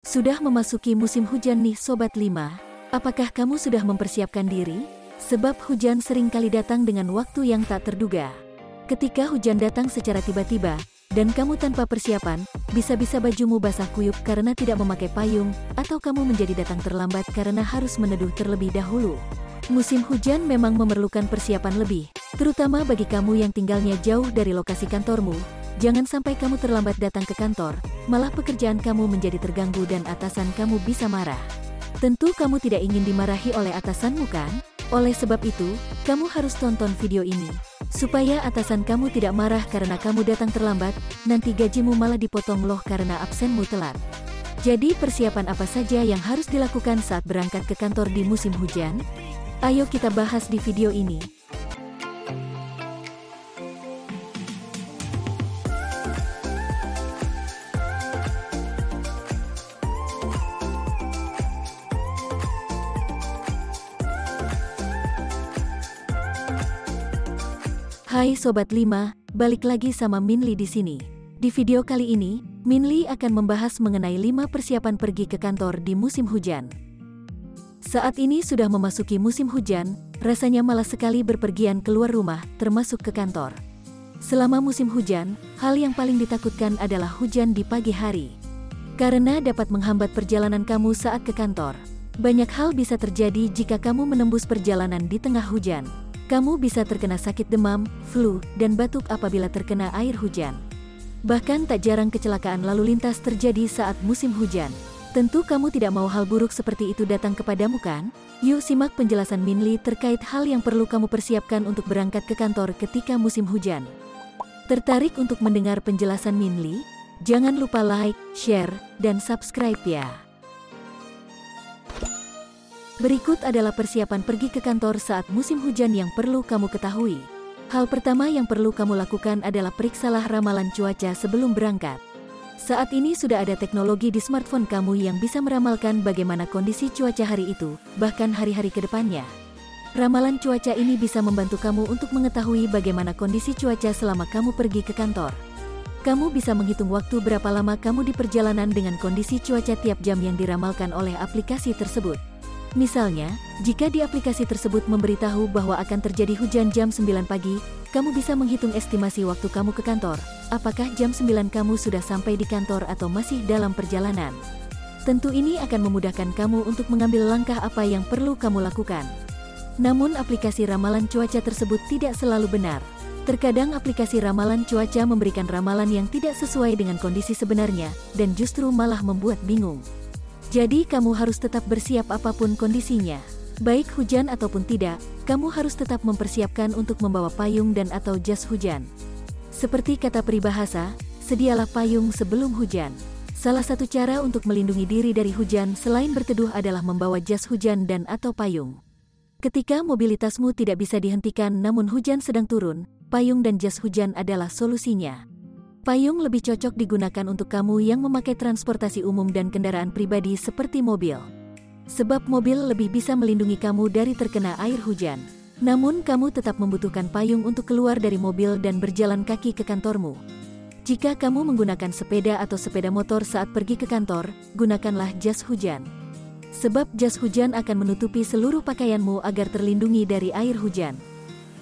Sudah memasuki musim hujan nih Sobat 5. Apakah kamu sudah mempersiapkan diri? Sebab hujan sering kali datang dengan waktu yang tak terduga. Ketika hujan datang secara tiba-tiba, dan kamu tanpa persiapan, bisa-bisa bajumu basah kuyup karena tidak memakai payung, atau kamu menjadi datang terlambat karena harus meneduh terlebih dahulu. Musim hujan memang memerlukan persiapan lebih, terutama bagi kamu yang tinggalnya jauh dari lokasi kantormu. Jangan sampai kamu terlambat datang ke kantor, malah pekerjaan kamu menjadi terganggu dan atasan kamu bisa marah. Tentu kamu tidak ingin dimarahi oleh atasanmu kan? Oleh sebab itu, kamu harus tonton video ini, supaya atasan kamu tidak marah karena kamu datang terlambat, nanti gajimu malah dipotong loh karena absenmu telat. Jadi persiapan apa saja yang harus dilakukan saat berangkat ke kantor di musim hujan? Ayo kita bahas di video ini. Hai Sobat 5, balik lagi sama Minli di sini. Di video kali ini, Minli akan membahas mengenai 5 persiapan pergi ke kantor di musim hujan. Saat ini sudah memasuki musim hujan, rasanya malas sekali berpergian keluar rumah, termasuk ke kantor. Selama musim hujan, hal yang paling ditakutkan adalah hujan di pagi hari. Karena dapat menghambat perjalanan kamu saat ke kantor. Banyak hal bisa terjadi jika kamu menembus perjalanan di tengah hujan. Kamu bisa terkena sakit demam, flu, dan batuk apabila terkena air hujan. Bahkan tak jarang kecelakaan lalu lintas terjadi saat musim hujan. Tentu kamu tidak mau hal buruk seperti itu datang kepadamu kan? Yuk simak penjelasan Minli terkait hal yang perlu kamu persiapkan untuk berangkat ke kantor ketika musim hujan. Tertarik untuk mendengar penjelasan Minli? Jangan lupa like, share, dan subscribe ya. Berikut adalah persiapan pergi ke kantor saat musim hujan yang perlu kamu ketahui. Hal pertama yang perlu kamu lakukan adalah periksalah ramalan cuaca sebelum berangkat. Saat ini sudah ada teknologi di smartphone kamu yang bisa meramalkan bagaimana kondisi cuaca hari itu, bahkan hari-hari ke depannya. Ramalan cuaca ini bisa membantu kamu untuk mengetahui bagaimana kondisi cuaca selama kamu pergi ke kantor. Kamu bisa menghitung waktu berapa lama kamu di perjalanan dengan kondisi cuaca tiap jam yang diramalkan oleh aplikasi tersebut. Misalnya, jika di aplikasi tersebut memberitahu bahwa akan terjadi hujan jam 9 pagi, kamu bisa menghitung estimasi waktu kamu ke kantor. Apakah jam 9 kamu sudah sampai di kantor atau masih dalam perjalanan? Tentu ini akan memudahkan kamu untuk mengambil langkah apa yang perlu kamu lakukan. Namun aplikasi ramalan cuaca tersebut tidak selalu benar. Terkadang aplikasi ramalan cuaca memberikan ramalan yang tidak sesuai dengan kondisi sebenarnya, dan justru malah membuat bingung. Jadi kamu harus tetap bersiap apapun kondisinya. Baik hujan ataupun tidak, kamu harus tetap mempersiapkan untuk membawa payung dan atau jas hujan. Seperti kata peribahasa, sedialah payung sebelum hujan. Salah satu cara untuk melindungi diri dari hujan selain berteduh adalah membawa jas hujan dan atau payung. Ketika mobilitasmu tidak bisa dihentikan namun hujan sedang turun, payung dan jas hujan adalah solusinya. Payung lebih cocok digunakan untuk kamu yang memakai transportasi umum dan kendaraan pribadi seperti mobil. Sebab mobil lebih bisa melindungi kamu dari terkena air hujan. Namun kamu tetap membutuhkan payung untuk keluar dari mobil dan berjalan kaki ke kantormu. Jika kamu menggunakan sepeda atau sepeda motor saat pergi ke kantor, gunakanlah jas hujan. Sebab jas hujan akan menutupi seluruh pakaianmu agar terlindungi dari air hujan.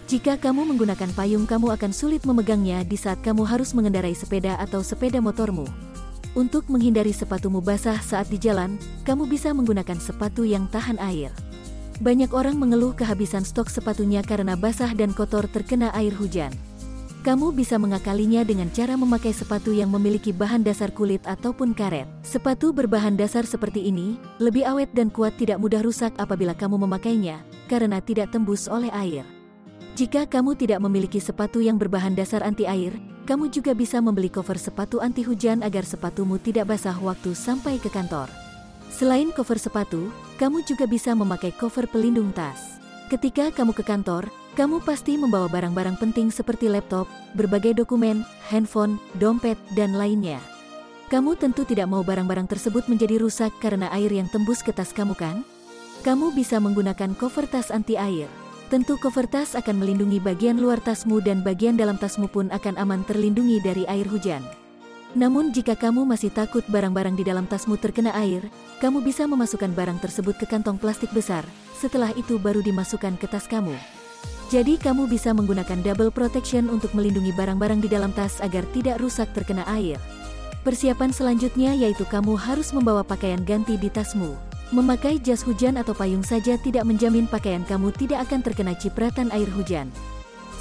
Jika kamu menggunakan payung, kamu akan sulit memegangnya di saat kamu harus mengendarai sepeda atau sepeda motormu. Untuk menghindari sepatumu basah saat di jalan, kamu bisa menggunakan sepatu yang tahan air. Banyak orang mengeluh kehabisan stok sepatunya karena basah dan kotor terkena air hujan. Kamu bisa mengakalinya dengan cara memakai sepatu yang memiliki bahan dasar kulit ataupun karet. Sepatu berbahan dasar seperti ini, lebih awet dan kuat, tidak mudah rusak apabila kamu memakainya, karena tidak tembus oleh air. Jika kamu tidak memiliki sepatu yang berbahan dasar anti air, kamu juga bisa membeli cover sepatu anti hujan agar sepatumu tidak basah waktu sampai ke kantor. Selain cover sepatu, kamu juga bisa memakai cover pelindung tas. Ketika kamu ke kantor, kamu pasti membawa barang-barang penting seperti laptop, berbagai dokumen, handphone, dompet, dan lainnya. Kamu tentu tidak mau barang-barang tersebut menjadi rusak karena air yang tembus ke tas kamu kan? Kamu bisa menggunakan cover tas anti air. Tentu cover tas akan melindungi bagian luar tasmu dan bagian dalam tasmu pun akan aman terlindungi dari air hujan. Namun jika kamu masih takut barang-barang di dalam tasmu terkena air, kamu bisa memasukkan barang tersebut ke kantong plastik besar, setelah itu baru dimasukkan ke tas kamu. Jadi kamu bisa menggunakan double protection untuk melindungi barang-barang di dalam tas agar tidak rusak terkena air. Persiapan selanjutnya yaitu kamu harus membawa pakaian ganti di tasmu. Memakai jas hujan atau payung saja tidak menjamin pakaian kamu tidak akan terkena cipratan air hujan.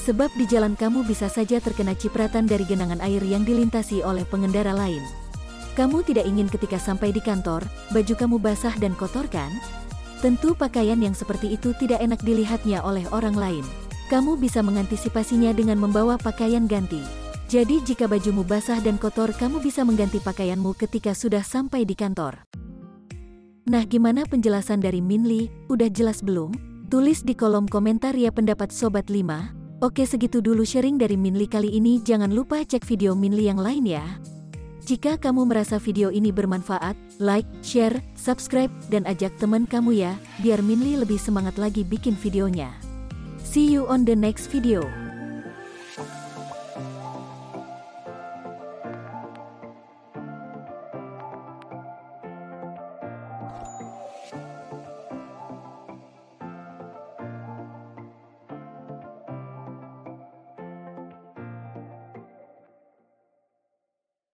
Sebab di jalan kamu bisa saja terkena cipratan dari genangan air yang dilintasi oleh pengendara lain. Kamu tidak ingin ketika sampai di kantor, baju kamu basah dan kotor kan? Tentu pakaian yang seperti itu tidak enak dilihatnya oleh orang lain. Kamu bisa mengantisipasinya dengan membawa pakaian ganti. Jadi jika bajumu basah dan kotor, kamu bisa mengganti pakaianmu ketika sudah sampai di kantor. Nah, gimana penjelasan dari Minli? Udah jelas belum? Tulis di kolom komentar ya pendapat Sobat 5. Oke, segitu dulu sharing dari Minli kali ini. Jangan lupa cek video Minli yang lain ya. Jika kamu merasa video ini bermanfaat, like, share, subscribe, dan ajak teman kamu ya, biar Minli lebih semangat lagi bikin videonya. See you on the next video.